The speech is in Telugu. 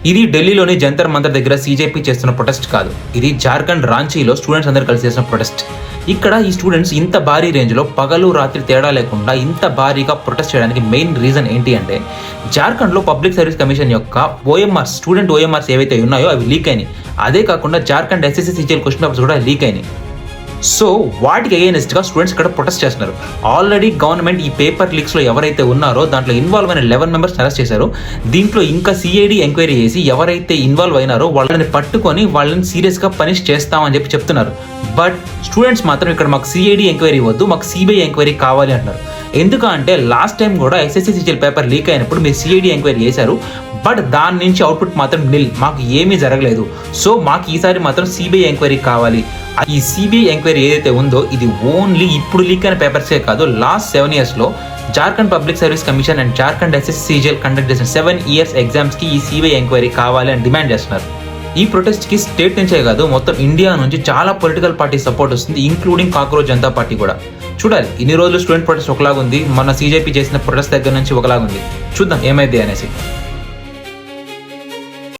ఇది ఢిల్లీలోని జంతర్ మంతర్ దగ్గర సీజేపీ చేస్తున్న ప్రొటెస్ట్ కాదు. ఇది జార్ఖండ్ రాంచీలో స్టూడెంట్స్ అందరూ కలిసి చేసిన ప్రొటెస్ట్. ఇక్కడ ఈ స్టూడెంట్స్ ఇంత భారీ రేంజ్లో పగలు రాత్రి తేడా లేకుండా ఇంత భారీగా ప్రొటెస్ట్ చేయడానికి మెయిన్ రీజన్ ఏంటి అంటే, జార్ఖండ్లో పబ్లిక్ సర్వీస్ కమిషన్ యొక్క ఓఎంఆర్స్, స్టూడెంట్ ఓఎంఆర్స్ ఏవైతే ఉన్నాయో అవి లీక్ అయినాయి. అదే కాకుండా Jharkhand SSC CGL question papers కూడా లీక్ అయినాయి. సో వాటికి అగైనెస్ట్గా స్టూడెంట్స్ ఇక్కడ ప్రొటెస్ట్ చేస్తున్నారు. ఆల్రెడీ గవర్నమెంట్ ఈ పేపర్ లీక్స్లో ఎవరైతే ఉన్నారో దాంట్లో ఇన్వాల్వ్ అయిన 11 మెంబర్స్ అరెస్ట్ చేశారు. దీంట్లో ఇంకా సిఐడి ఎంక్వైరీ చేసి ఎవరైతే ఇన్వాల్వ్ అయినారో వాళ్ళని పట్టుకొని వాళ్ళని సీరియస్గా పనిష్ చేస్తామని చెప్తున్నారు. బట్ స్టూడెంట్స్ మాత్రం ఇక్కడ మాకు సిఐడి ఎంక్వైరీ వద్దు, మాకు సిబిఐ ఎంక్వైరీ కావాలి అంటున్నారు. ఎందుకంటే లాస్ట్ టైం కూడా ఎస్ఎస్సీ సీజీఎల్ పేపర్ లీక్ అయినప్పుడు మీరు సిఐడి ఎంక్వైరీ చేశారు, బట్ దాని నుంచి అవుట్పుట్ మాత్రం నిల్, మాకు ఏమీ జరగలేదు. సో మాకు ఈసారి మాత్రం సిబిఐ ఎంక్వైరీ కావాలి. ఈ సిబిఐ ఎంక్వైరీ ఏదైతే ఉందో ఇది ఓన్లీ ఇప్పుడు లీక్ అయిన పేపర్సే కాదు, లాస్ట్ 7 yearsలో Jharkhand public service commission and Jharkhand SSC CGL conduct చేసిన 7 years ఎగ్జామ్స్కి ఈ సిబిఐ ఎంక్వైరీ కావాలి అని డిమాండ్ చేస్తున్నారు. ఈ ప్రొటెస్ట్కి స్టేట్ నుంచే కాదు మొత్తం ఇండియా నుంచి చాలా పొలిటికల్ పార్టీ సపోర్ట్ వస్తుంది, ఇంక్లూడింగ్ కాక్రోచ్ జనతా పార్టీ కూడా. చూడాలి, ఇన్ని రోజులు స్టూడెంట్ ప్రొటెస్ట్ ఒకలాగుంది, మన సీజేపీ చేసిన ప్రొటెస్ట్ దగ్గర నుంచి ఒకలాగుంది. చూద్దాం ఏమైంది అనేసి.